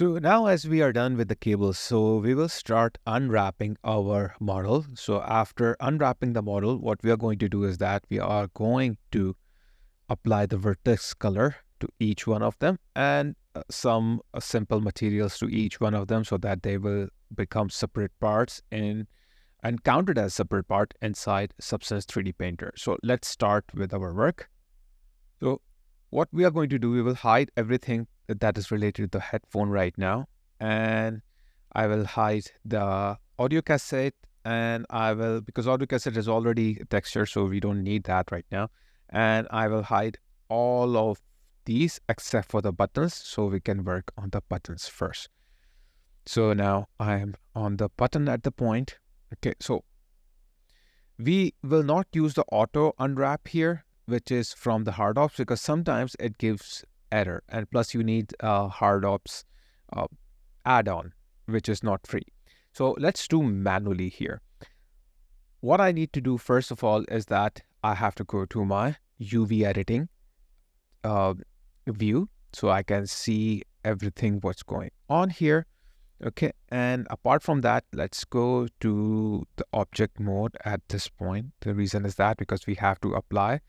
So now as we are done with the cables, so we will start unwrapping our model. So after unwrapping the model, what we are going to do is that we are going to apply the vertex color to each one of them and some simple materials to each one of them so that they will become separate parts and counted as separate part inside Substance 3D Painter. So let's start with our work. So what we are going to do, we will hide everything that is related to the headphone right now. And I will hide the audio cassette and I will, because audio cassette is already texture, so we don't need that right now. And I will hide all of these except for the buttons so we can work on the buttons first. So now I am on the button at the point. Okay, so we will not use the auto unwrap here, which is from the hard ops, because sometimes it gives error, and plus you need hard ops add-on, which is not free. So let's do manually here. What I need to do first of all is that I have to go to my UV editing view so I can see everything what's going on here. Okay, and apart from that, let's go to the object mode at this point. The reason is that because we have to apply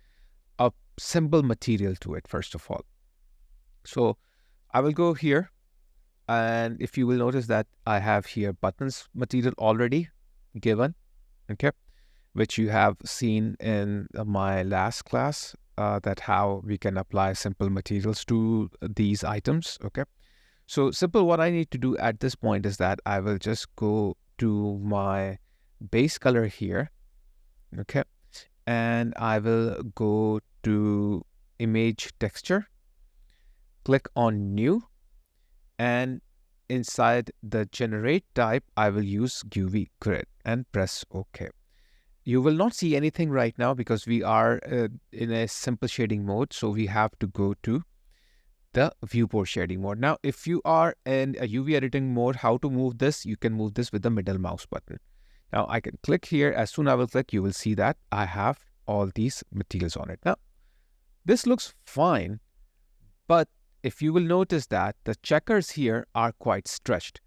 a symbol material to it first of all. So I will go here, and if you will notice that I have here buttons material already given, okay, which you have seen in my last class, that how we can apply simple materials to these items, okay. So simple, what I need to do at this point is that I will just go to my base color here, okay, and I will go to image texture, click on new, and inside the generate type, I will use UV grid and press OK. You will not see anything right now because we are in a simple shading mode, so we have to go to the viewport shading mode. Now, if you are in a UV editing mode, how to move this? You can move this with the middle mouse button. Now, I can click here. As soon as I will click, you will see that I have all these materials on it. Now, this looks fine, but if you will notice that the checkers here are quite stretched.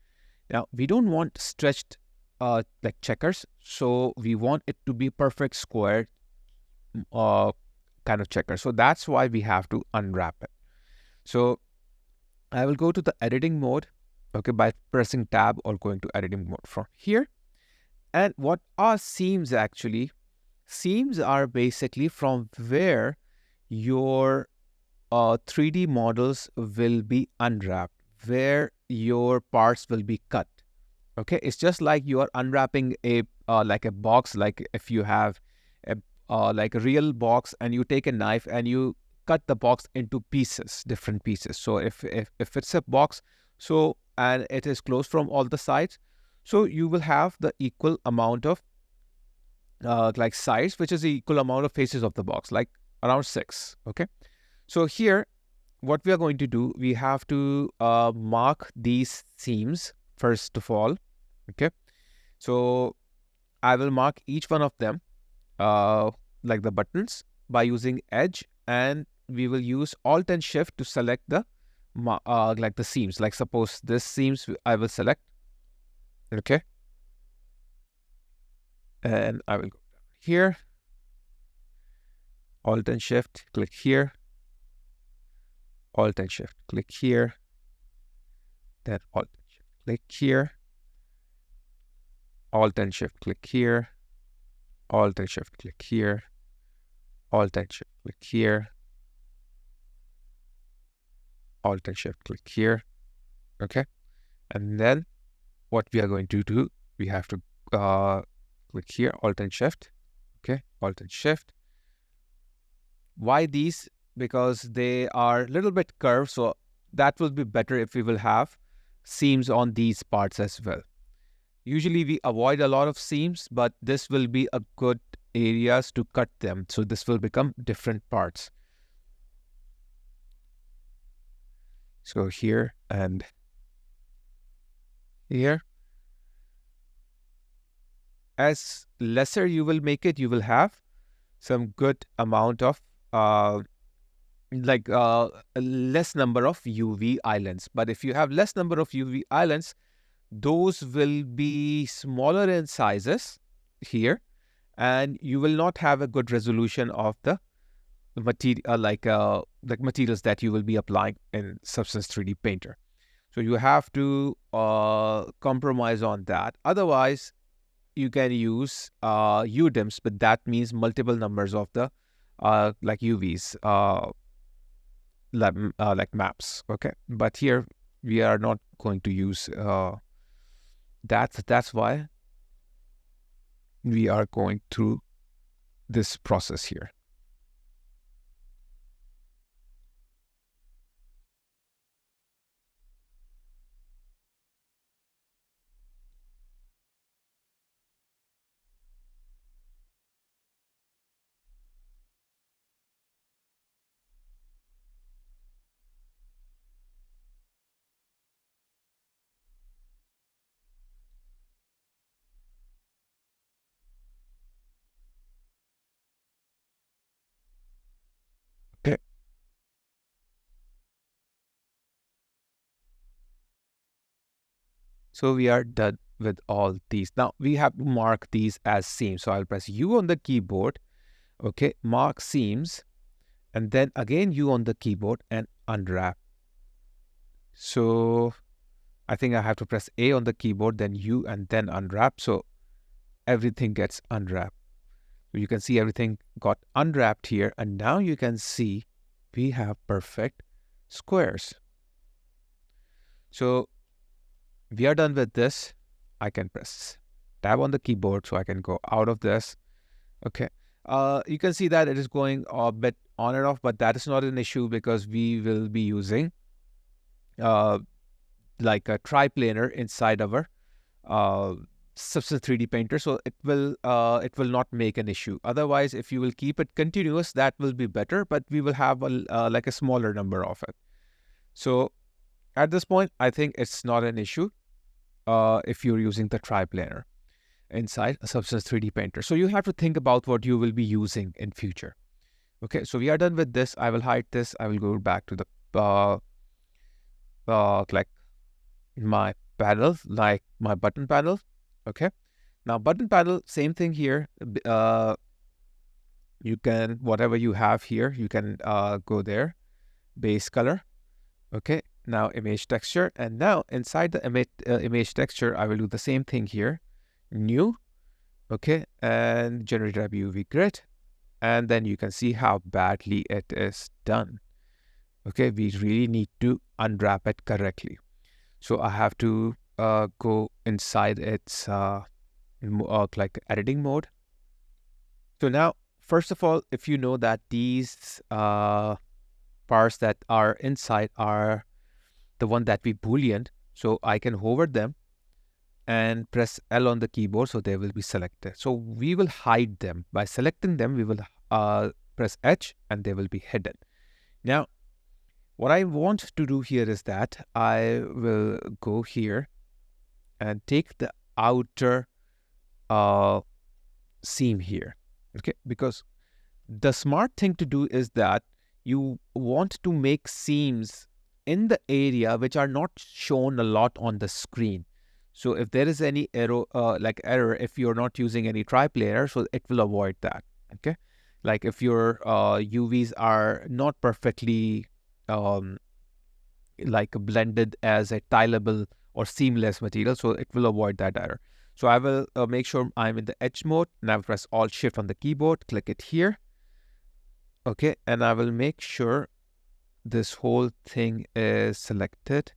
Now, we don't want stretched like checkers, so we want it to be perfect square kind of checker. So that's why we have to unwrap it. So I will go to the editing mode, okay, by pressing tab or going to editing mode from here. And what are seams actually? Seams are basically from where your 3D models will be unwrapped, where your parts will be cut. Okay, it's just like you are unwrapping a like a box, like if you have a like a real box and you take a knife and you cut the box into pieces, different pieces. So if it's a box, so and it is closed from all the sides, so you will have the equal amount of like sides, which is the equal amount of faces of the box, like around 6. Okay, so here what we are going to do, we have to mark these seams first of all. Okay, so I will mark each one of them like the buttons by using edge, and we will use Alt and Shift to select the like the seams. Like suppose this seams, I will select, okay, and I will go down here, Alt and Shift, click here, Alt and Shift, click here, then Alt and Shift, click here, Alt and Shift, click here, Alt and Shift, click here, Alt and Shift, click here, Alt and Shift, click here, okay? And then what we are going to do, we have to click here, Alt and Shift, okay? Alt and Shift. Why these? Because they are a little bit curved, so that will be better if we will have seams on these parts as well. Usually we avoid a lot of seams, but this will be a good areas to cut them. So this will become different parts. So here and here. As lesser you will make it, you will have some good amount of like a less number of UV islands. But if you have less number of UV islands, those will be smaller in sizes here, and you will not have a good resolution of the material, like materials that you will be applying in Substance 3D Painter. So you have to compromise on that. Otherwise, you can use UDIMs, but that means multiple numbers of the like UVs, like maps. Okay, but here we are not going to use that. That's why we are going through this process here. Okay, so we are done with all these. Now we have to mark these as seams. So I'll press U on the keyboard. Okay, mark seams, and then again U on the keyboard and unwrap. So I think I have to press A on the keyboard, then U, and then unwrap. So everything gets unwrapped. So you can see everything got unwrapped here, and now you can see we have perfect squares. So we are done with this. I can press tab on the keyboard so I can go out of this. Okay. You can see that it is going a bit on and off, but that is not an issue because we will be using like a triplanar inside our Substance 3D Painter, so it will not make an issue. Otherwise, if you will keep it continuous, that will be better, but we will have a like a smaller number of it. So at this point, I think it's not an issue if you're using the triplanar inside a Substance 3D Painter. So you have to think about what you will be using in future. Okay, so we are done with this. I will hide this. I will go back to the like my panel, like my button panel. Okay, now button panel, same thing here. You can, whatever you have here, you can go there, base color. Okay, now image texture, and now inside the image texture, I will do the same thing here, new. Okay, and generate a UV grid, and then you can see how badly it is done. Okay, we really need to unwrap it correctly. So I have to go inside its like editing mode. So now, first of all, if you know that these parts that are inside are the one that we boolean, so I can hover them and press L on the keyboard, so they will be selected. So we will hide them. By selecting them, we will press H and they will be hidden. Now, what I want to do here is that I will go here and take the outer seam here, okay? Because the smart thing to do is that you want to make seams in the area which are not shown a lot on the screen. So if there is any error, if you're not using any triplanar, so it will avoid that, okay? Like if your UVs are not perfectly like blended as a tileable or seamless material, so it will avoid that error. So I will make sure I'm in the etch mode, and I will press Alt Shift on the keyboard, click it here. Okay, and I will make sure this whole thing is selected.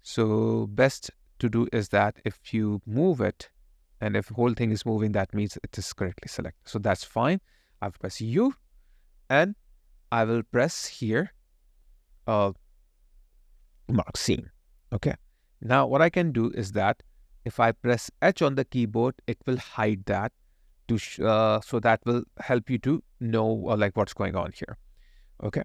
So best to do is that if you move it, and if the whole thing is moving, that means it is correctly selected. So that's fine. I will press U, and I will press here mark seam. Okay. Now what I can do is that if I press H on the keyboard, it will hide that to so that will help you to know like what's going on here. Okay.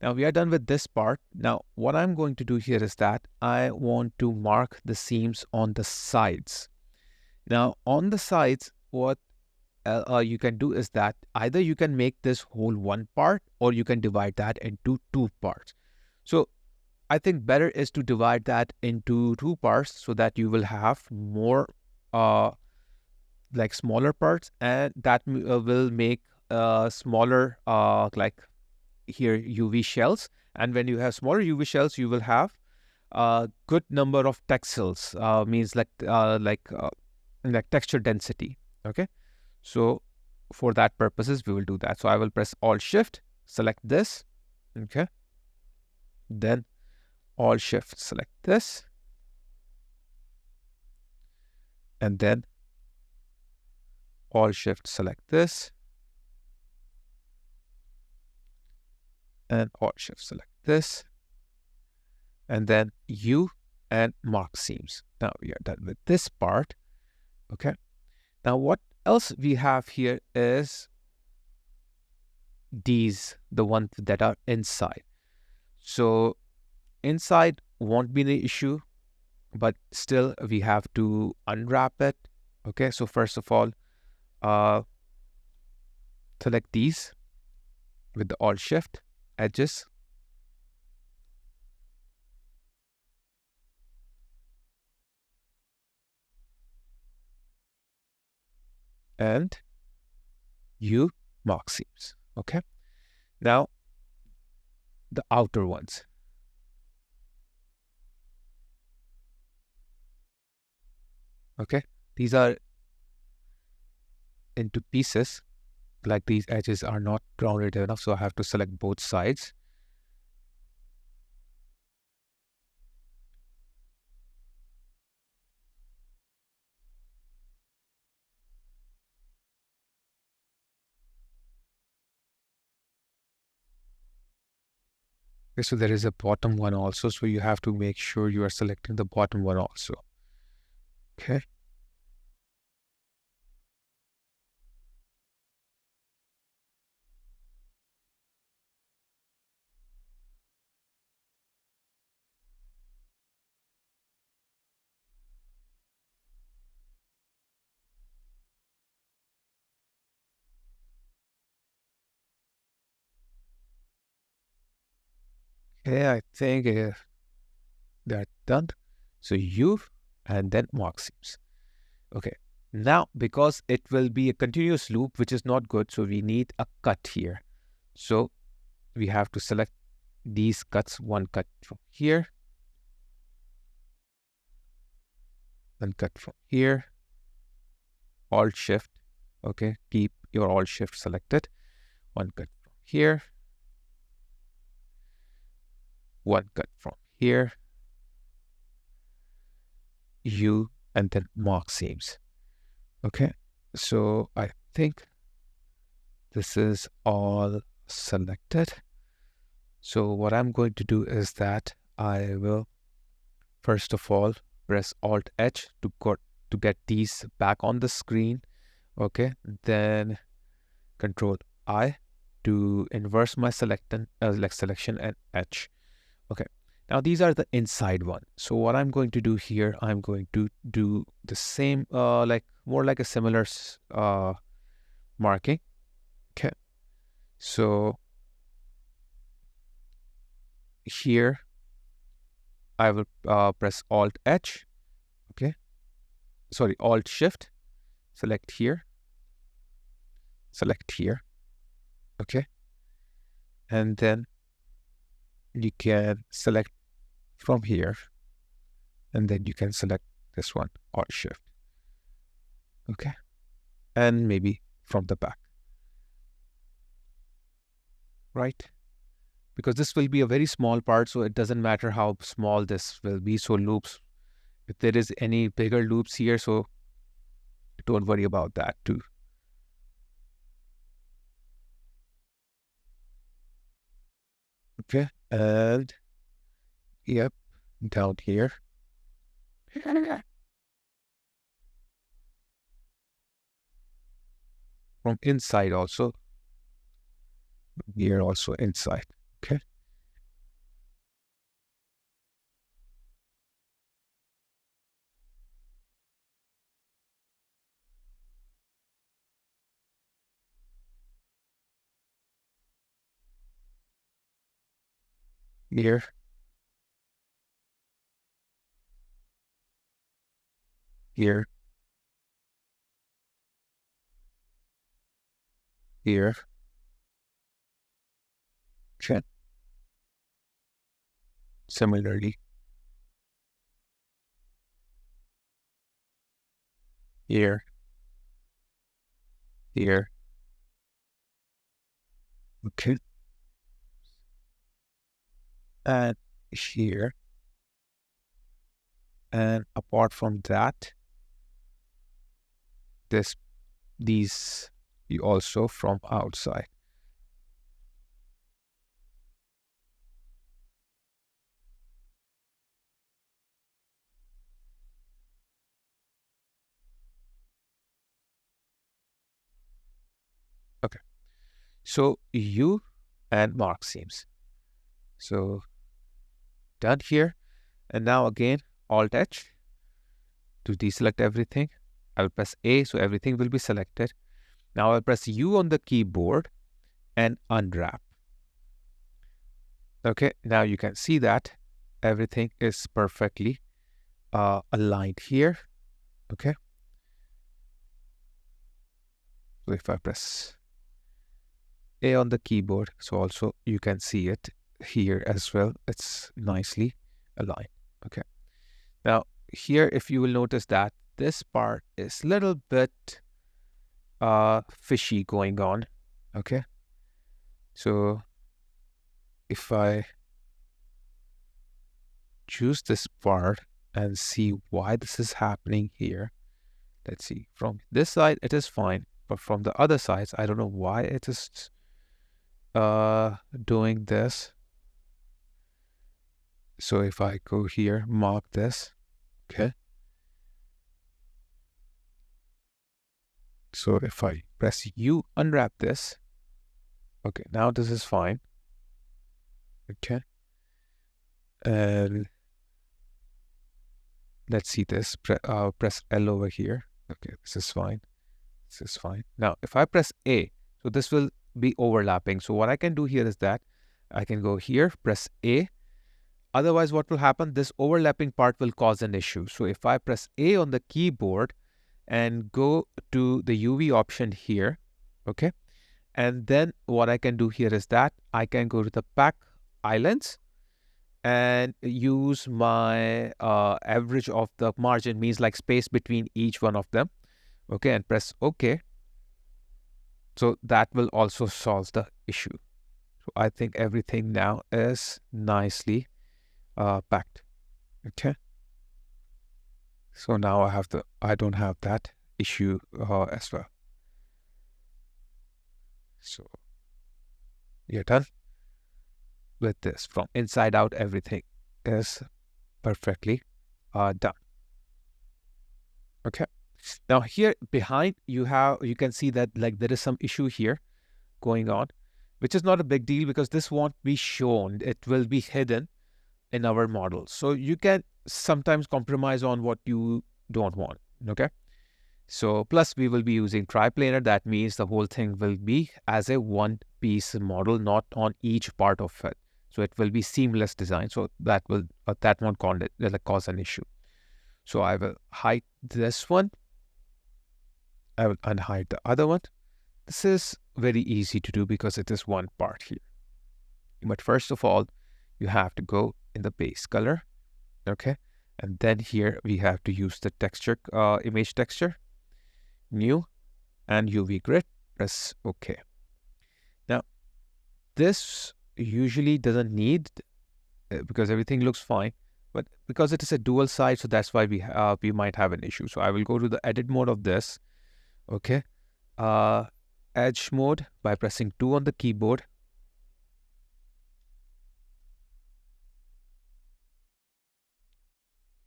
Now we are done with this part. Now what I'm going to do here is that I want to mark the seams on the sides. Now on the sides, what you can do is that either you can make this whole one part or you can divide that into two parts. So I think better is to divide that into two parts so that you will have more like smaller parts, and that will make smaller like here UV shells. And when you have smaller UV shells, you will have a good number of texels, means like texture density. Okay, so for that purposes we will do that. So I will press Alt Shift, select this. Okay, then Alt Shift, select this, and then Alt Shift, select this, and Alt Shift, select this, and then U and mark seams. Now we are done with this part. Okay, now what else we have here is these, the ones that are inside. So inside won't be the issue, but still we have to unwrap it. Okay, so first of all, select these with the Alt Shift, edges, and U mark seams. Okay, now the outer ones. Okay, these are into pieces, like these edges are not rounded enough, so I have to select both sides. Okay, so there is a bottom one also, so you have to make sure you are selecting the bottom one also. Okay, okay, I think that's done. So U and then mark seams. Okay, now because it will be a continuous loop, which is not good, so we need a cut here. So we have to select these cuts, one cut from here, one cut from here, Alt Shift. Okay, keep your Alt Shift selected. One cut from here, one cut from here, U, and then mark seams. Okay, so I think this is all selected. So what I'm going to do is that I will first of all press Alt H to get these back on the screen. Okay, then Control I to inverse my selection and H. Okay, now these are the inside one. So what I'm going to do here, I'm going to do the same, like more like a similar marking. Okay, so here I will press Alt H. Okay, sorry, Alt Shift, select here, select here. Okay, and then you can select from here, and then you can select this one, Alt Shift. Okay, and maybe from the back, right? Because this will be a very small part, so it doesn't matter how small this will be. So loops, if there is any bigger loops here, so don't worry about that too. Okay, and yep, down here. From inside also, here also inside. Okay, here, here, here, chin. Similarly, here, here, okay, and here. And apart from that, this these you also from outside. Okay. So you and mark seams. So done here. And now again, Alt H to deselect everything. I will press A, so everything will be selected. Now I'll press U on the keyboard and unwrap. Okay, now you can see that everything is perfectly aligned here. Okay. So if I press A on the keyboard, so also you can see it here as well. It's nicely aligned. Okay. Now here, if you will notice that this part is a little bit fishy going on. Okay. So if I choose this part and see why this is happening here, let's see. From this side, it is fine, but from the other sides, I don't know why it is doing this. So if I go here, mark this, okay. So if I press U, unwrap this, okay, now this is fine, okay. And let's see this, press L over here, okay, this is fine, this is fine. Now, if I press A, so this will be overlapping. So what I can do here is that I can go here, press A. Otherwise, what will happen? This overlapping part will cause an issue. So if I press A on the keyboard and go to the UV option here, okay, and then what I can do here is that I can go to the pack islands and use my average of the margin, means like space between each one of them, okay, and press OK. So that will also solve the issue. So I think everything now is nicely packed. Okay. So now I don't have that issue as well. So you're done with this. From inside out, everything is perfectly done. Okay. Now here behind you can see that like there is some issue here going on, which is not a big deal because this won't be shown. It will be hidden in our model. So you can sometimes compromise on what you don't want. Okay. So plus we will be using triplanar. That means the whole thing will be as a one piece model, not on each part of it. So it will be seamless design. So that won't cause an issue. So I will hide this one. I will unhide the other one. This is very easy to do because it is one part here. But first of all, you have to go in the base color, okay? And then here we have to use the texture, image texture, new, and UV grid, press OK. Now, this usually doesn't need, because everything looks fine, but because it is a dual side, so that's why we might have an issue. So I will go to the edit mode of this, okay? Edge mode by pressing 2 on the keyboard.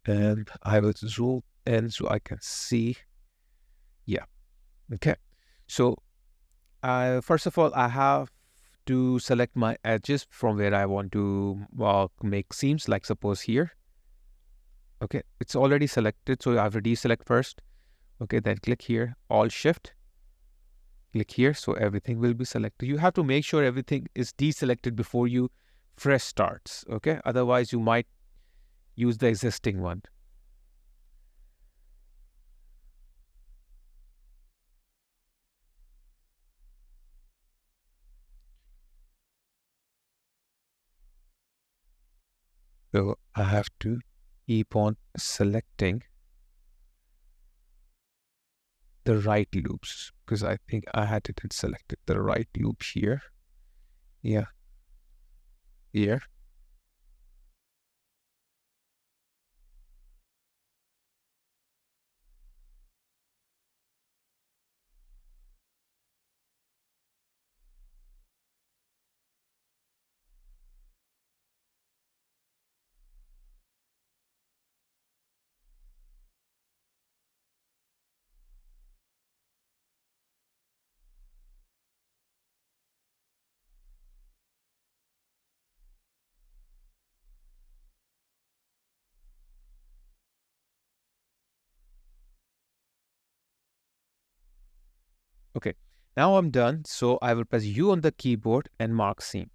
And I will zoom in so I can see. Yeah. Okay. So first of all, I have to select my edges from where I want to make seams, like suppose here. Okay. It's already selected. So I have to deselect first. Okay. Then click here, Alt Shift. Click here. So everything will be selected. You have to make sure everything is deselected before you fresh starts. Okay, otherwise you might use the existing one. So I have to keep on selecting the right loops because I think I had it selected the right loop here. Yeah, here. Okay, now I'm done. So I will press U on the keyboard and mark seam.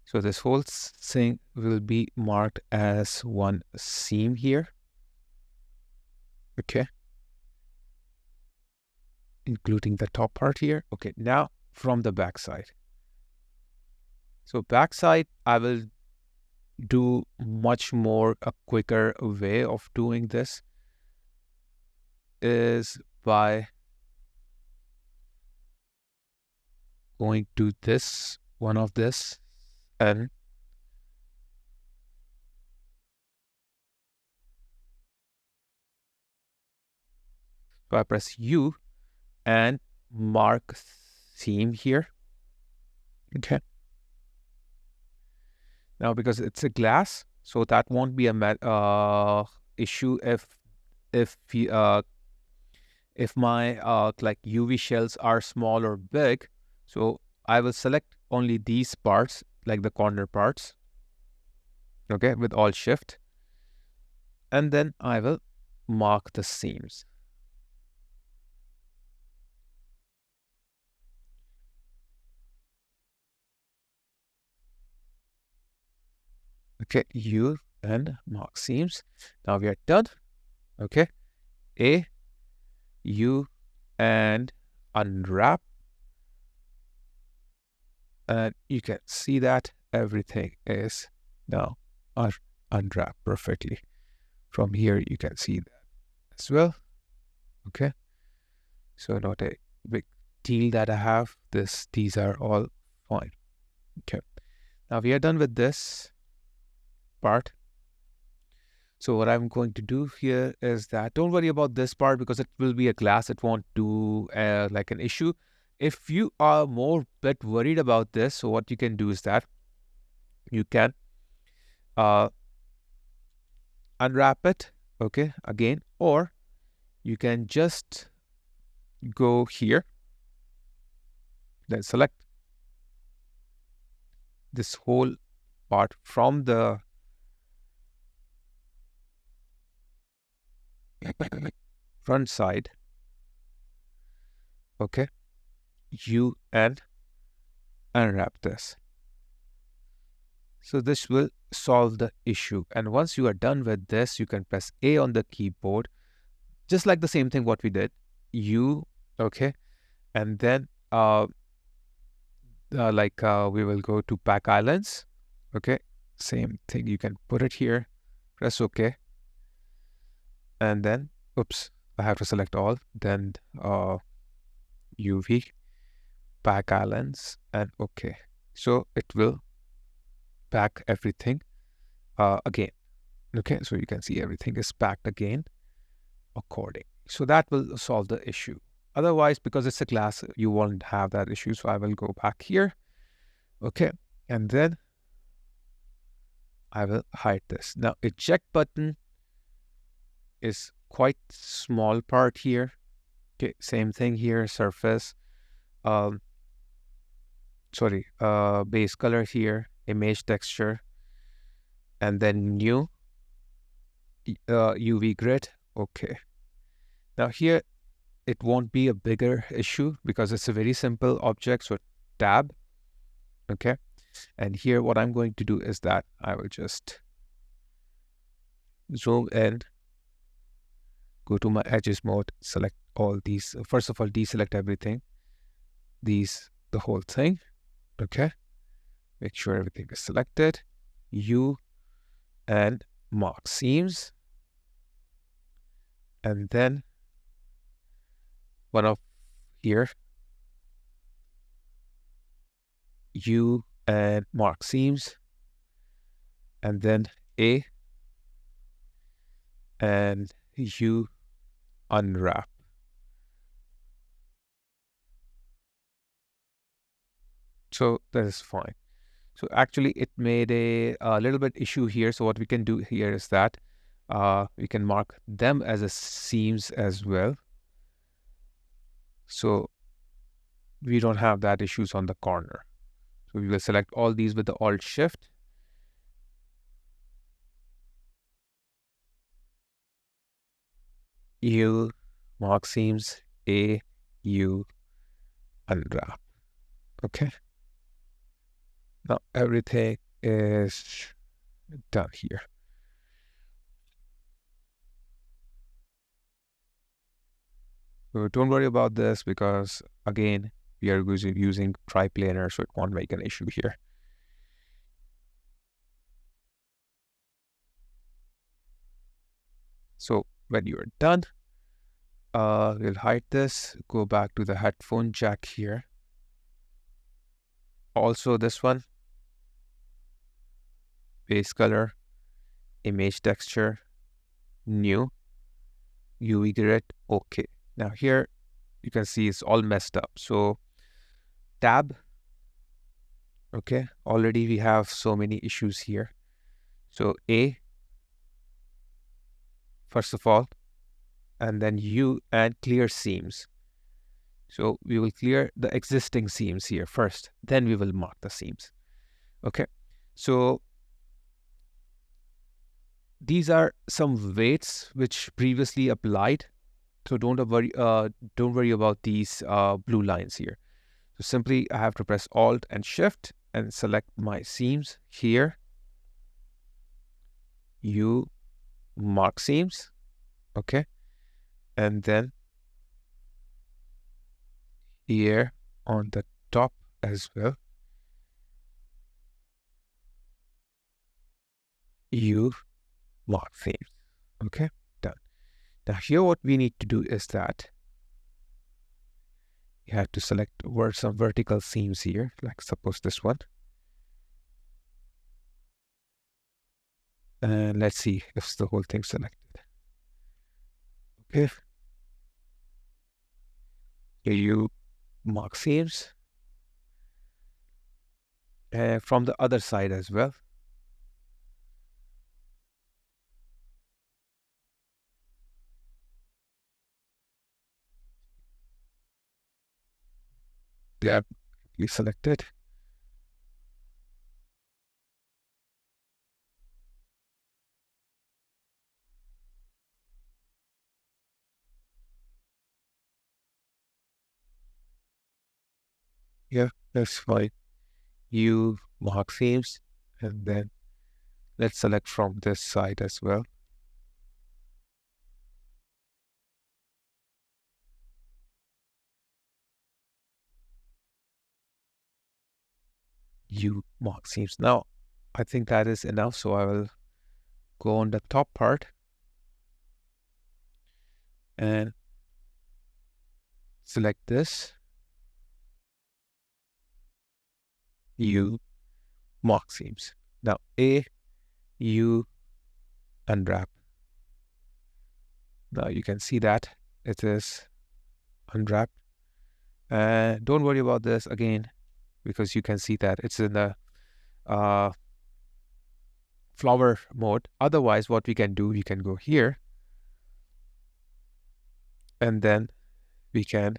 So this whole thing will be marked as one seam here. Okay, including the top part here. Okay, now from the back side. So backside, I will do much more a quicker way of doing this is by going to this one of this and so I press U and mark seam here. Okay. Now because it's a glass, so that won't be a issue if if my like UV shells are small or big. So I will select only these parts, like the corner parts. Okay, with Alt Shift, and then I will mark the seams. Okay, U and mark seams. Now we are done. Okay, A, U, and unwrap. And you can see that everything is now unwrapped perfectly. From here, you can see that as well. Okay, so not a big deal that I have. These are all fine. Okay, now we are done with this part. So what I'm going to do here is that don't worry about this part because it will be a glass. It won't do like an issue. If you are more bit worried about this, so what you can do is that you can uh, unwrap it, okay, again, or you can just go here, then select this whole part from the front side, okay, you and unwrap this. So this will solve the issue. And once you are done with this, you can press A on the keyboard, just like the same thing what we did. U, okay, and then we will go to Pack Islands, okay, same thing. You can put it here, press OK, and then, oops, I have to select all. Then UV, Pack Islands, and OK. So it will pack everything again. Okay, so you can see everything is packed again according. So that will solve the issue. Otherwise, because it's a glass, you won't have that issue. So I will go back here. Okay, and then I will hide this. Now, eject button is quite small part here. Okay, same thing here, surface. Base color here, image texture, and then new UV grid. Okay. Now here, it won't be a bigger issue because it's a very simple object. So tab, okay. And here what I'm going to do is that I will just zoom in, go to my edges mode, select all these. First of all, deselect everything, the whole thing. Okay, make sure everything is selected. U and mark seams, and then one of here, U and mark seams, and then A and U unwrap. So that is fine. So actually it made a little bit issue here. So what we can do here is that we can mark them as a seams as well. So we don't have that issues on the corner. So we will select all these with the Alt Shift. U mark seams, A, U unwrap. Okay. Now everything is done here. So don't worry about this because again, we are using triplanar, so it won't make an issue here. So when you're done, we'll hide this, go back to the headphone jack here. Also this one, base color, image texture, new, UV grid, okay. Now here you can see it's all messed up. So tab, okay, already we have so many issues here. So A, first of all, and then U and clear seams. So we will clear the existing seams here first, then we will mark the seams. Okay, so these are some weights which previously applied. So don't worry about these blue lines here. So simply I have to press Alt and Shift and select my seams here. U mark seams, okay, and then here on the top as well, U mark seams, okay, done. Now here what we need to do is that you have to select some vertical seams here, like suppose this one. And let's see if the whole thing's selected. Okay. Here you mark seams. From the other side as well. They are selected. Yeah, that's fine. You mark seams, and then let's select from this side as well. You mark seams. Now, I think that is enough, so I will go on the top part and select this. You mark seams. Now, A, U, unwrap. Now you can see that it is unwrapped. And don't worry about this again, because you can see that it's in the flower mode. Otherwise, what we can do, we can go here and then we can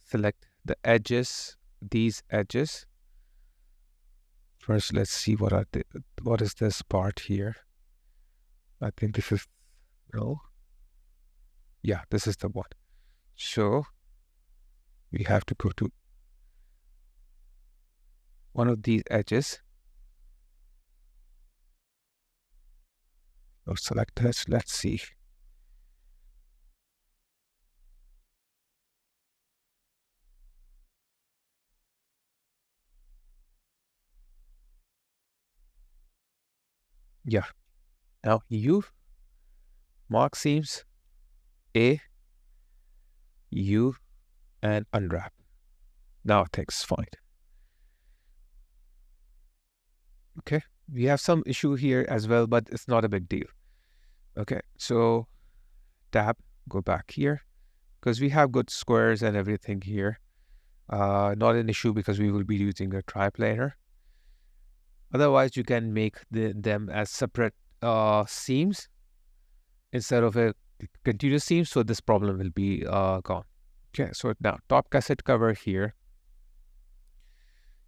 select the edges, these edges. First, let's see what is this part here. I think this is, no. Yeah, this is the one. So we have to go to one of these edges. Or select this. Let's see. Yeah. Now U, mark seams, A, U, and unwrap. Now things fine. Okay. We have some issue here as well, but it's not a big deal. Okay. So tab, go back here because we have good squares and everything here. Not an issue because we will be using a triplanar. Otherwise, you can make them as separate seams instead of a continuous seam. So this problem will be gone. Okay, so now top cassette cover here.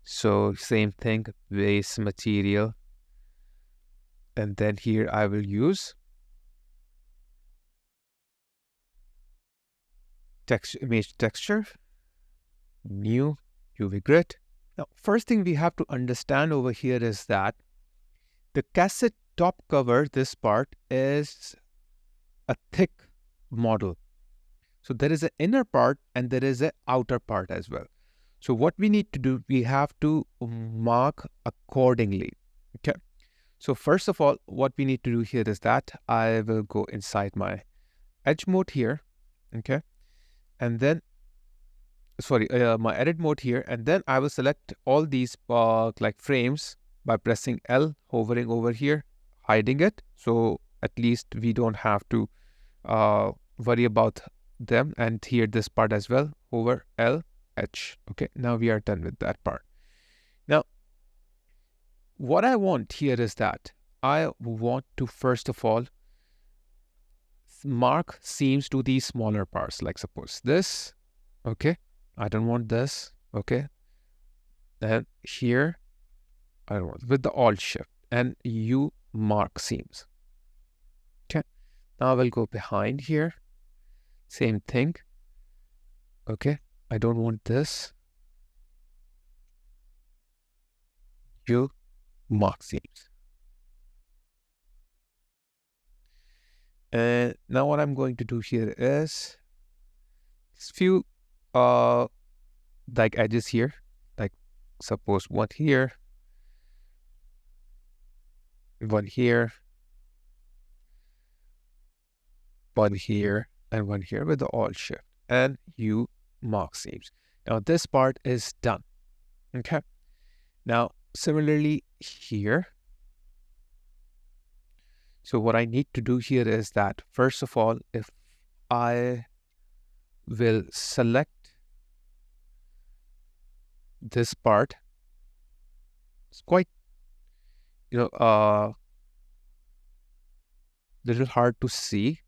So same thing, base material. And then here I will use texture, image texture, new UV grid. Now, first thing we have to understand over here is that the cassette top cover, this part is a thick model. So there is an inner part and there is an outer part as well. So what we need to do, we have to mark accordingly. Okay. So first of all, what we need to do here is that I will go inside my edge mode here. Okay. And then, sorry, my edit mode here. And then I will select all these like frames by pressing L, hovering over here, hiding it. So at least we don't have to worry about them. And here this part as well, over L, H. Okay, now we are done with that part. Now, what I want here is that I want to first of all mark seams to these smaller parts, like suppose this. Okay, I don't want this. Okay, and here I don't want with the Alt Shift and U mark seams. Okay, now I will go behind here. Same thing. Okay, I don't want this. U mark seams. And now what I'm going to do here is few like edges here, like suppose one here, one here, one here, and one here with the Alt Shift and U mark seams. Now this part is done. Okay. Now similarly here. So what I need to do here is that first of all, if I will select this part, it's quite, little hard to see.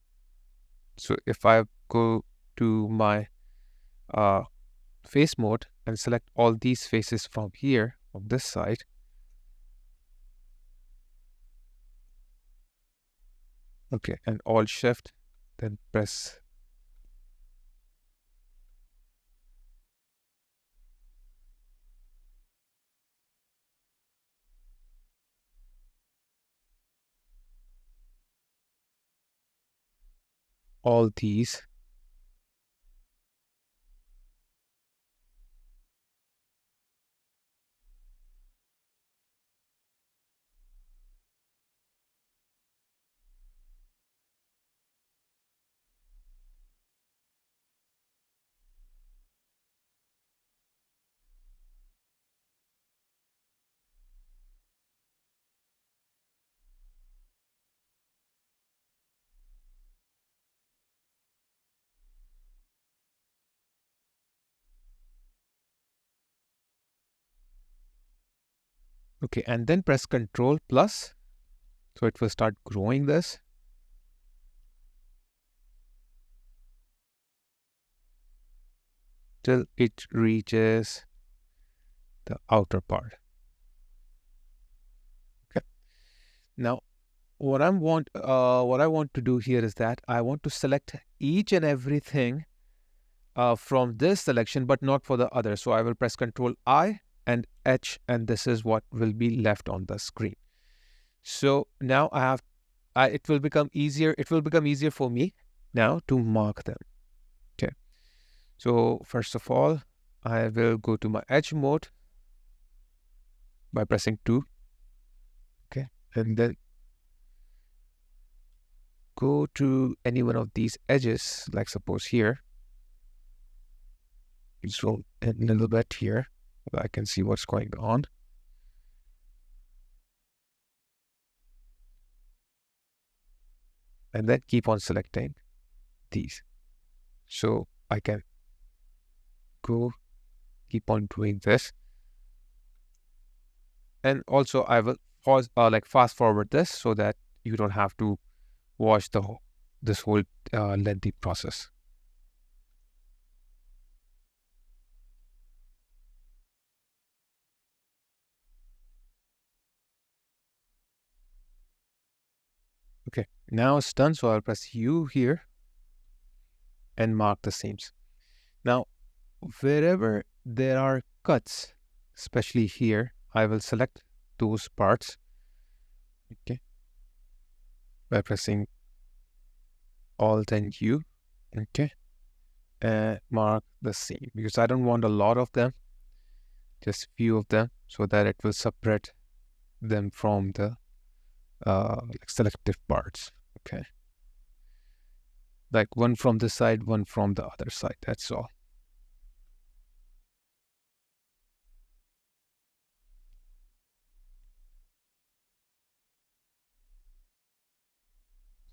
So if I go to my face mode and select all these faces from here, from this side, okay, and Alt Shift, then press all these. Okay, and then press Control plus. So it will start growing this. Till it reaches the outer part. Okay. Now, what I want to do here is that I want to select each and everything from this selection, but not for the other. So I will press Control I and H, and this is what will be left on the screen. So now it will become easier. It will become easier for me now to mark them. Okay. So first of all, I will go to my edge mode by pressing 2. Okay. And then go to any one of these edges, like suppose here. Zoom in a little bit here so I can see what's going on. And then keep on selecting these. So I can keep on doing this. And also I will pause, fast forward this so that you don't have to watch this whole lengthy process. Okay, now it's done. So I'll press U here and mark the seams. Now, wherever there are cuts, especially here, I will select those parts. Okay, by pressing Alt and U. Okay, and mark the seam because I don't want a lot of them, just few of them, so that it will separate them from the selective parts. Okay, like one from this side, one from the other side. That's all.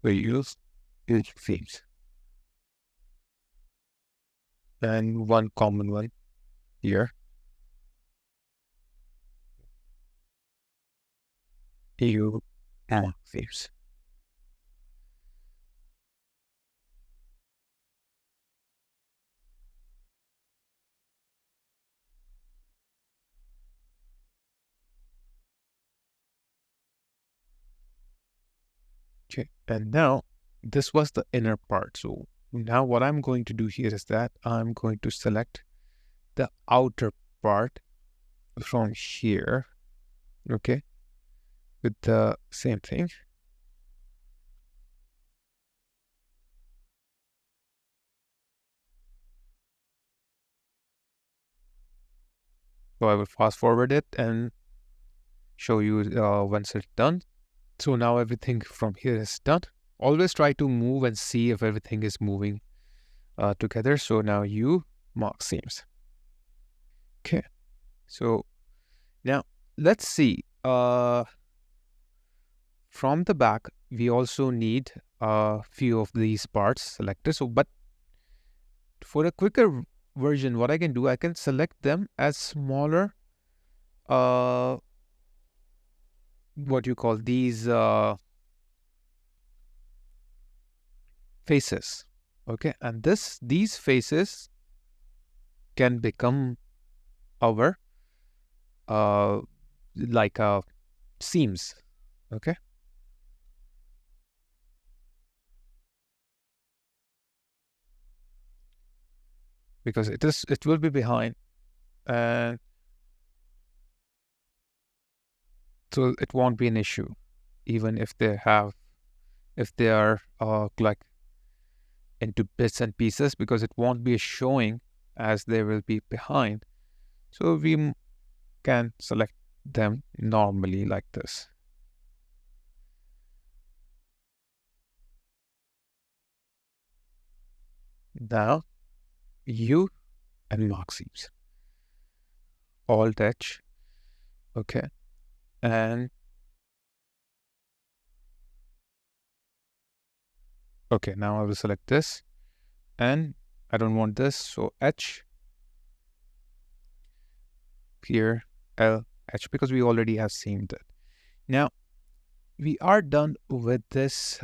We use each seams and one common one here. You seams. Okay, and now this was the inner part. So now what I'm going to do here is that I'm going to select the outer part from here. Okay, with the same thing. So I will fast forward it and show you once it's done. So now everything from here is done. Always try to move and see if everything is moving together. So now you mark seams. Okay. So now let's see. From the back, we also need a few of these parts selected. So, but for a quicker version, what I can do, I can select them as smaller, what you call these faces. Okay, and these faces can become our like seams. Okay, because it will be behind, and so it won't be an issue, even if they are like into bits and pieces, because it won't be showing as they will be behind. So we can select them normally like this. Now U and mark seams. Alt H. Okay. And okay, now I will select this and I don't want this. So H here, L, H, because we already have seamed it. Now we are done with this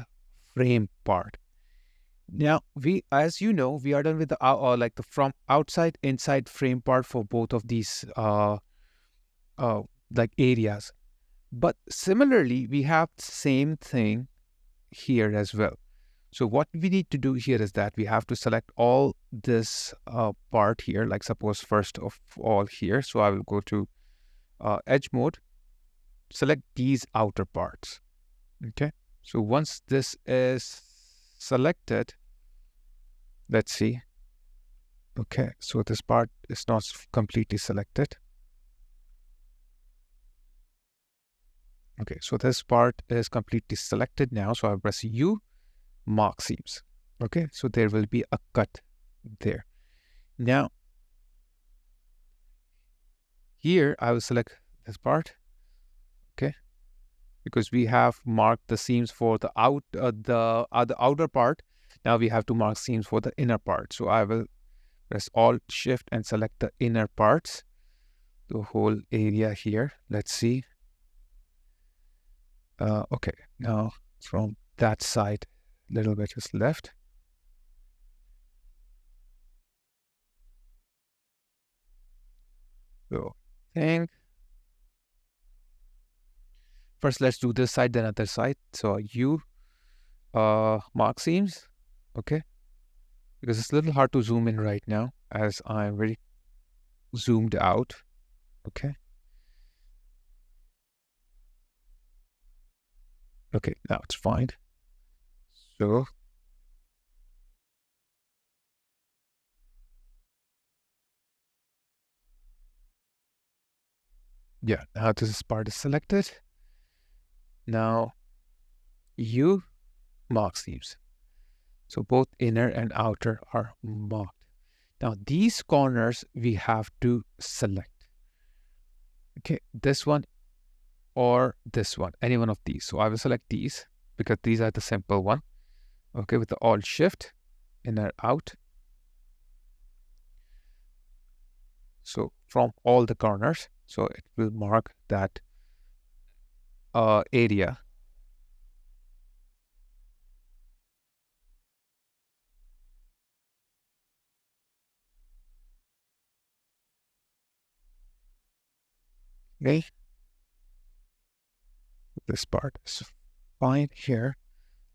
frame part. Now as you know, we are done with the like the from outside inside frame part for both of these like areas. But similarly, we have the same thing here as well. So what we need to do here is that we have to select all this part here, like suppose first of all here. So I will go to edge mode, select these outer parts. Okay, so once this is selected, let's see. Okay, so this part is not completely selected. Okay, so this part is completely selected now. So I press U, mark seams. Okay, so there will be a cut there. Now, here I will select this part. Okay, because we have marked the seams for the outer part. Now we have to mark seams for the inner part. So I will press Alt Shift and select the inner parts, the whole area here. Let's see. Okay, now from that side, a little bit is left. So I think first let's do this side, then other side. So you mark seams, okay? Because it's a little hard to zoom in right now as I'm very zoomed out, okay? Okay, now it's fine. So yeah, now this part is selected. Now you mark seams. So both inner and outer are marked. Now these corners we have to select. Okay, this one or this one, any one of these. So I will select these because these are the simple one. Okay, with the Alt Shift, inner out. So from all the corners, so it will mark that area. Okay, this part is fine here.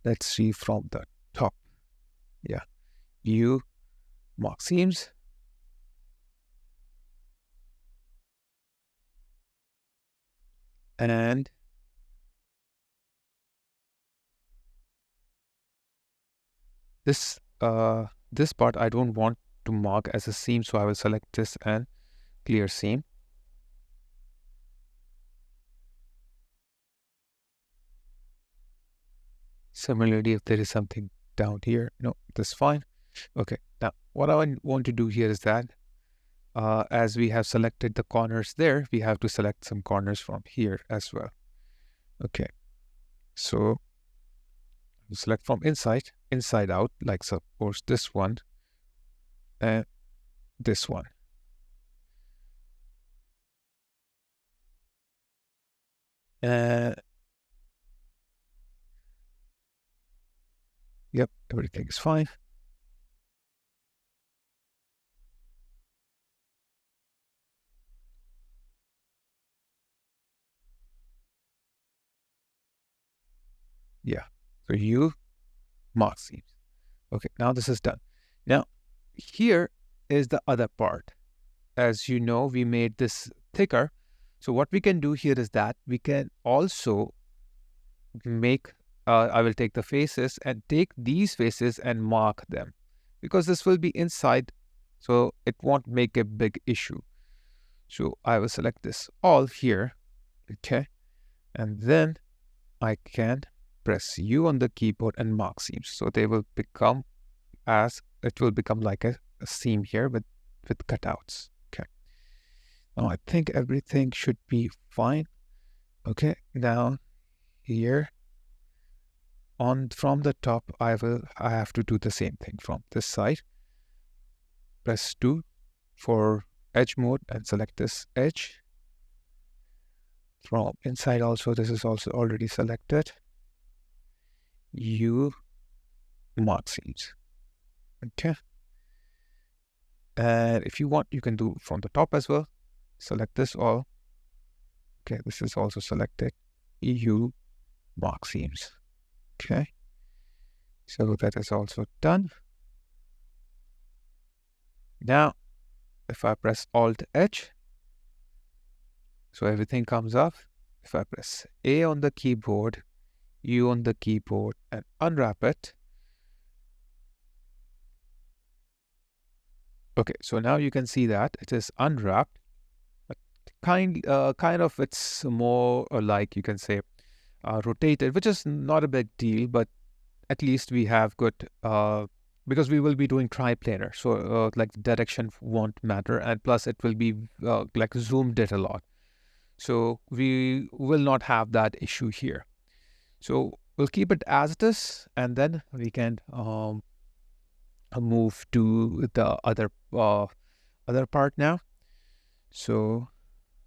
Let's see from the top. Yeah, view, mark seams. And this this part I don't want to mark as a seam, so I will select this and clear seam. Similarly, if there is something down here, no, that's fine. Okay, now what I want to do here is that as we have selected the corners there, we have to select some corners from here as well. Okay, so select from inside out, like suppose this one and this one. Yep, everything is fine. Yeah, so you mark seams. Okay, now this is done. Now, here is the other part. As you know, we made this thicker. So what we can do here is that we can also make, I will take the faces and take these faces and mark them because this will be inside, so it won't make a big issue. So I will select this all here, okay? And then I can press U on the keyboard and mark seams. So they will become it will become like a seam here with cutouts. Okay. Now I think everything should be fine. Okay. Now here from the top, I have to do the same thing from this side. Press 2 for edge mode and select this edge. From inside also, this is also already selected. U mark seams. Okay. And if you want, you can do from the top as well. Select this all. Okay, this is also selected. EU mark seams. Okay. So that is also done. Now, if I press Alt H, So everything comes up. If I press A on the keyboard, U on the keyboard, and unwrap it. Okay, so now you can see that it is unwrapped. Kind of it's more like you can say rotated, which is not a big deal, but at least we have good because we will be doing triplanar, so like the direction won't matter, and plus it will be like zoomed it a lot, so we will not have that issue here. So we'll keep it as it is, and then we can move to the other part now. So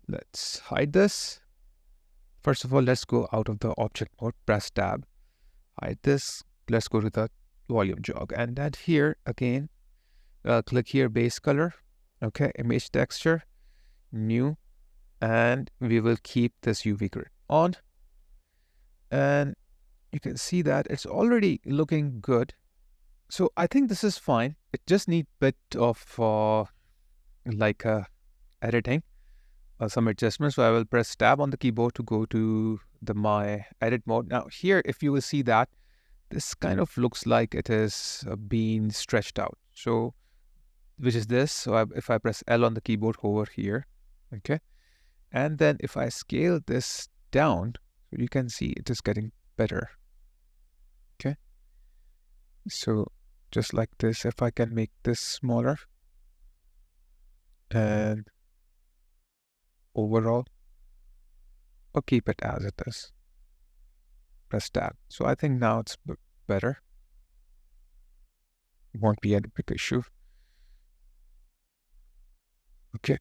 let's hide this. First of all, let's go out of the object mode, press tab, hide this. Let's go to the volume jog, and then here again, click here, base color. Okay, image texture, new, and we will keep this UV grid on. And you can see that it's already looking good. So I think this is fine. It just needs a bit of like editing, some adjustments. So I will press tab on the keyboard to go to my edit mode. Now here, if you will see that this kind of looks like it is being stretched out. So which is this. So if I press L on the keyboard over here, okay, and then if I scale this down, so you can see it is getting better. Okay, so just like this, if I can make this smaller, and overall, or keep it as it is. Press tab. So I think now it's better. Won't be any big issue. Okay.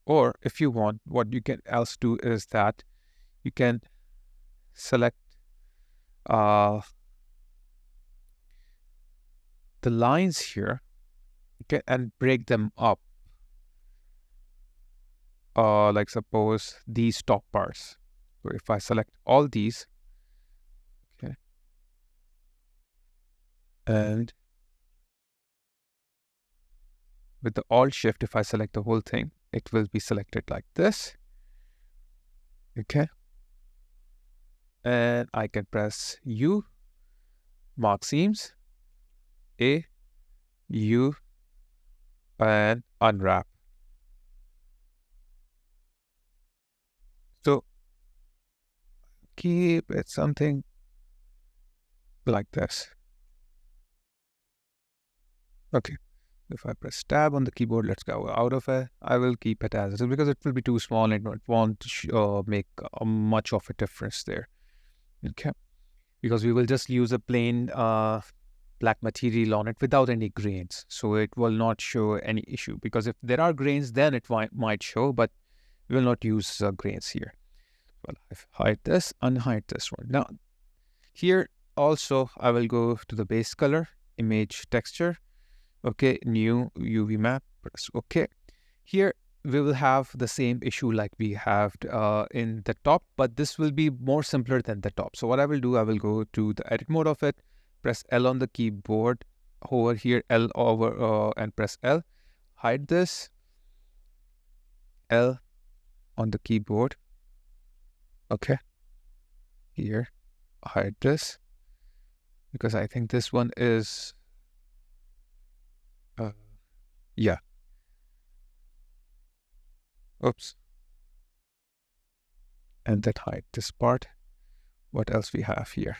Or if you want, what you can else do is that you can select the lines here, okay, and break them up. Like suppose these top parts. So if I select all these, okay, and with the Alt Shift, if I select the whole thing, it will be selected like this. Okay. And I can press U, mark seams, A, U, and unwrap. So keep it something like this. Okay. If I press tab on the keyboard, let's go out of it. I will keep it as it is because it will be too small and it won't make much of a difference there. Okay. Because we will just use a plain black material on it without any grains. So it will not show any issue, because if there are grains, then it might show, but we will not use grains here. Well, I've hide this, unhide this one. Now, here also, I will go to the base color, image texture. Okay, new UV map, press OK. Here, we will have the same issue like we have in the top, but this will be more simpler than the top. So what I will do, I will go to the edit mode of it, press L on the keyboard, over here, L over and press L, hide this, L on the keyboard, okay, here, hide this, because I think this one is, yeah, oops, and then hide this part. What else we have here?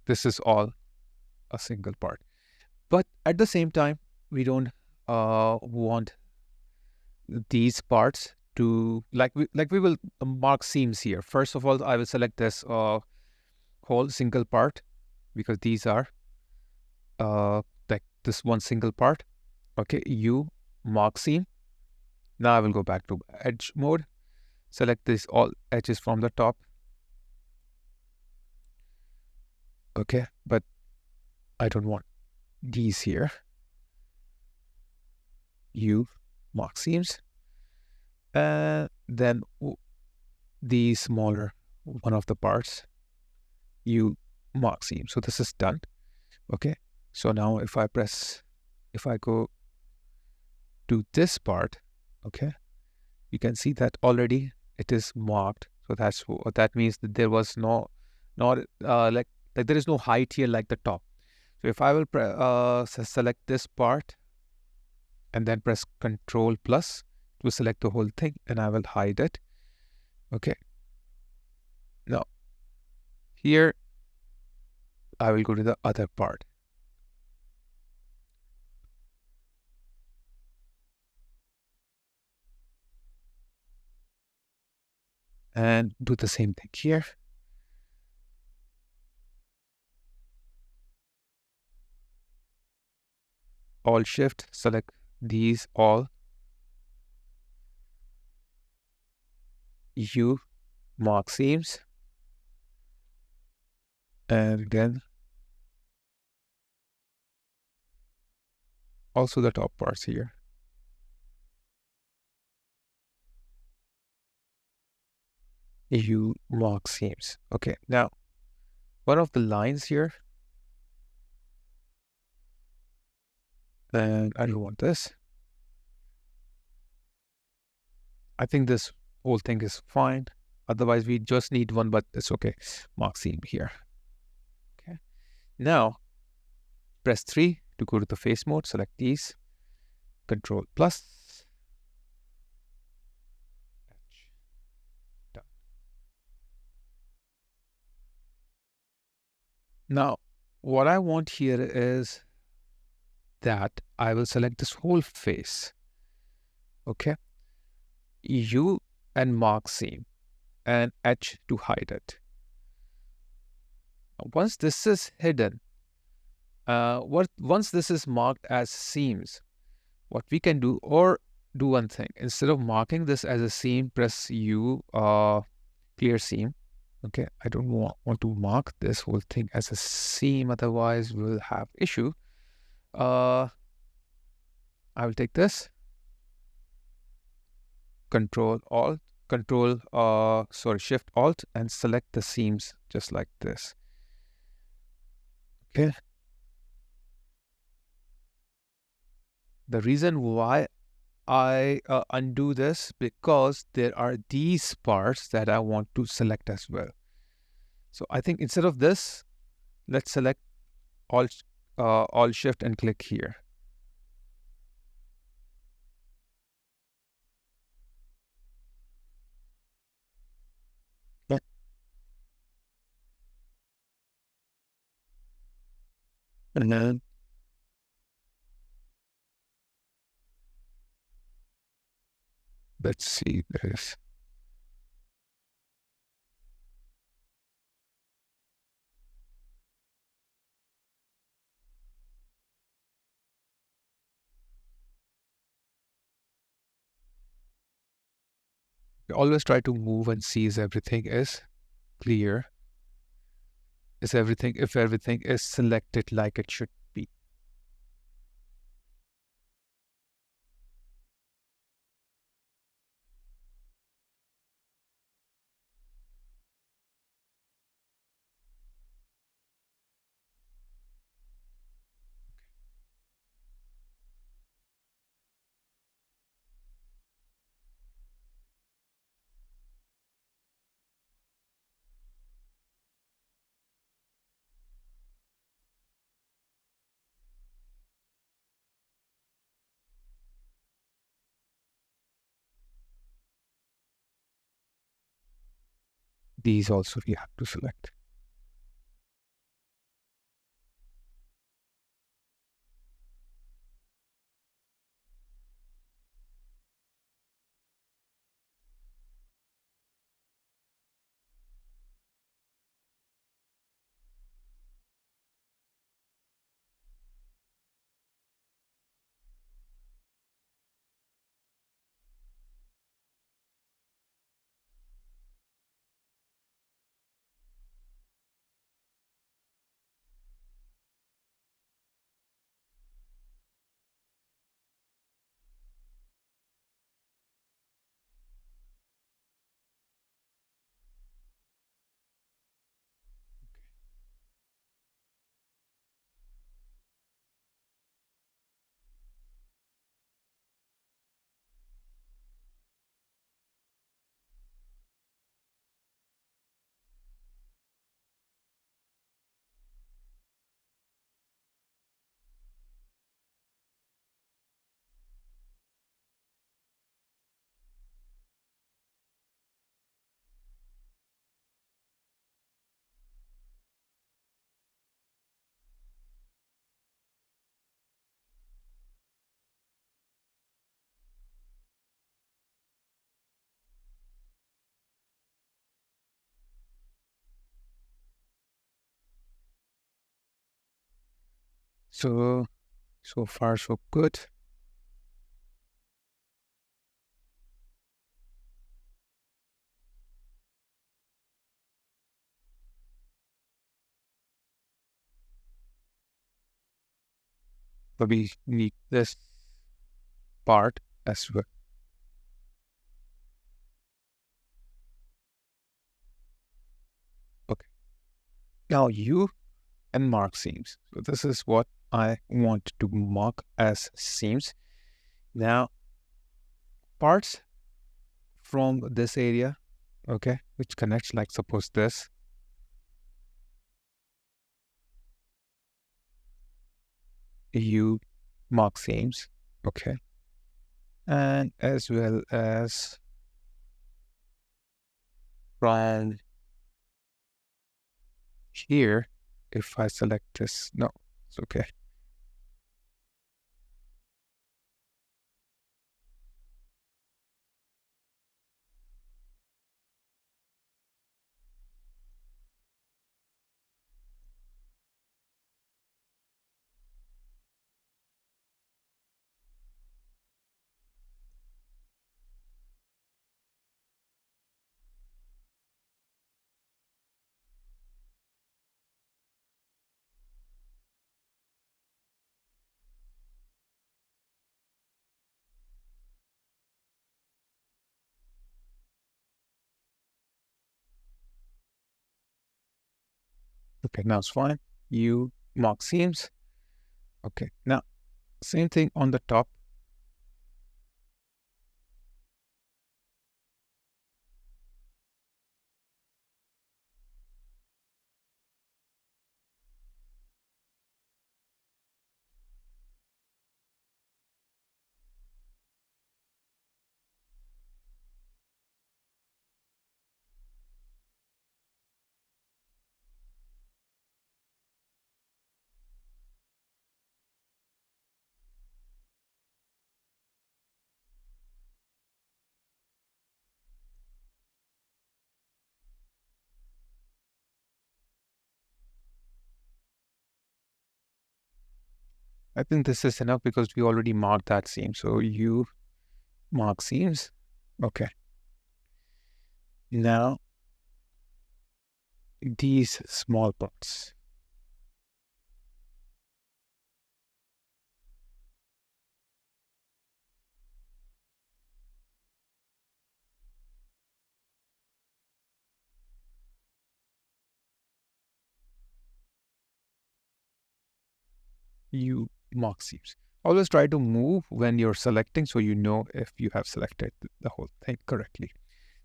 This is all a single part. But at the same time, we don't want these parts to, like we will mark seams here. First of all, I will select this whole single part, because these are like this one single part. Okay, U, mark seam. Now I will go back to edge mode, select this all edges from the top. Okay, but I don't want these here. U, mark seams. And then the smaller one of the parts, U, mark seam. So this is done. Okay, so now if I go to this part, okay, you can see that already it is marked. So that's what that means, that there was not like there is no height here like the top. So if I will select this part and then press Control plus to select the whole thing, and I will hide it. Okay. Now here I will go to the other part and do the same thing here. Alt Shift, select these all. U, mark seams, and then also the top parts here. U, mark seams. Okay, now one of the lines here, and I don't want this. I think this whole thing is fine. Otherwise, we just need one, but it's okay. Mark seam here. Okay. Now, press 3 to go to the face mode. Select these. Control plus. Done. Now, what I want here is that I will select this whole face. Okay. U and mark seam and H to hide it. Once this is hidden, once this is marked as seams, what we can do, or do one thing, instead of marking this as a seam, press U, clear seam. Okay, I don't want to mark this whole thing as a seam, otherwise we'll have issue. I will take this, Shift Alt, and select the seams just like this. Okay. The reason why I undo this, because there are these parts that I want to select as well. So I think instead of this, let's select Alt Shift and click here. Yeah. And then let's see this. We always try to move and see if everything is clear. If everything is selected like it should be. These also we have to select. So far so good. But we need this part as well. Okay. Now you and mark seams. So this is what I want to mark as seams. Now parts from this area, okay, which connects, like suppose this, you mark seams, okay, and as well as from here, if I select this, no, it's okay. Okay, now it's fine. You mark seams. Okay, now same thing on the top. I think this is enough because we already marked that seam. So you mark seams. Okay, now these small parts. You mark seams. Always try to move when you're selecting so you know if you have selected the whole thing correctly.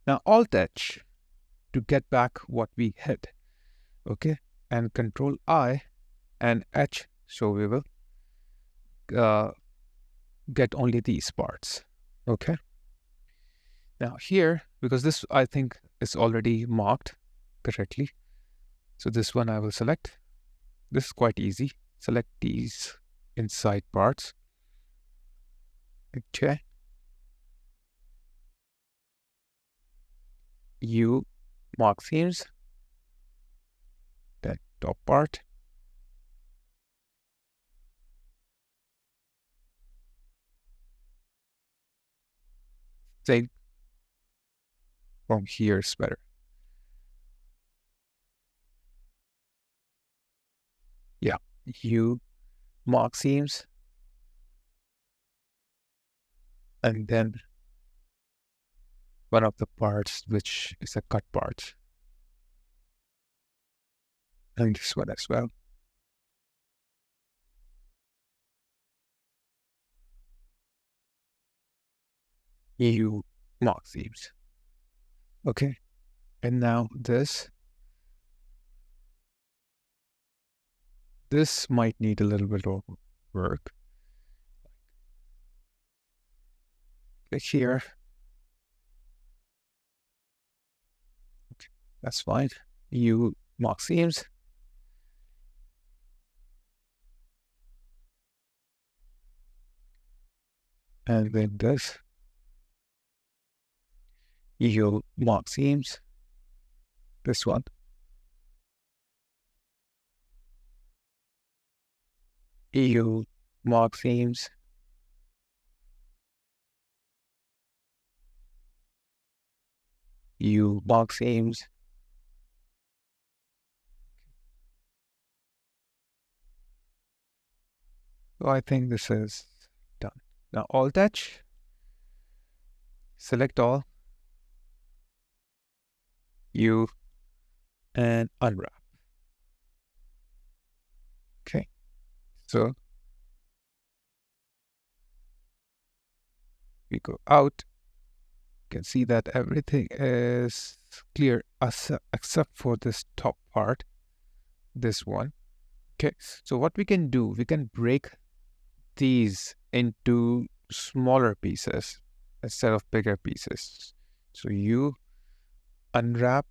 Now Alt H to get back what we hit. Okay, and Control I and H, so we will uh, get only these parts. Okay, now here, because this I think is already marked correctly, so this one I will select. This is quite easy. Select these inside parts. Okay, you mark seams, that top part. Say from here is better. Yeah, you mark seams and then one of the parts which is a cut part, and this one as well. You mark seams. Okay, and now this might need a little bit of work. Click here. Okay, that's fine. You mark seams, and then this. You mark seams. This one. EU mark seams. EU mark seams. So I think this is done. Now all touch, select all, U, and unwrap. Okay, so we go out. You can see that everything is clear except for this top part, this one. Okay, so what we can do, we can break these into smaller pieces instead of bigger pieces. So you unwrap,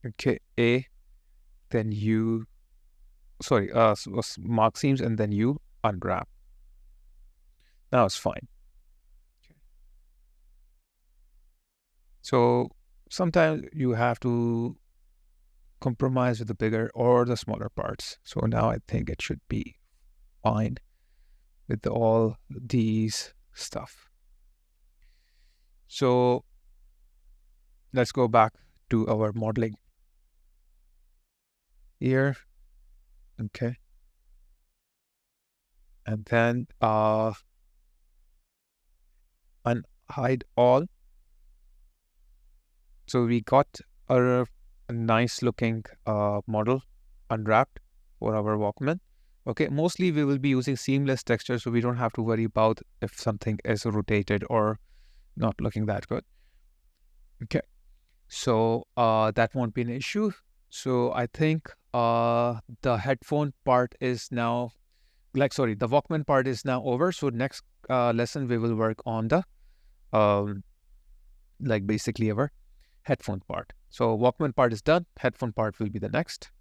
okay, A, then you, sorry, mark seams, and then you unwrap. Now it's fine. Okay. So sometimes you have to compromise with the bigger or the smaller parts. So now I think it should be fine with all these stuff. So let's go back to our modeling here. Okay. And then unhide all. So we got a nice looking model unwrapped for our Walkman. Okay, mostly we will be using seamless texture, so we don't have to worry about if something is rotated or not looking that good. Okay, so that won't be an issue. So I think the headphone part is now, the Walkman part is now over. So next lesson we will work on the basically our headphone part. So Walkman part is done. Headphone part will be the next.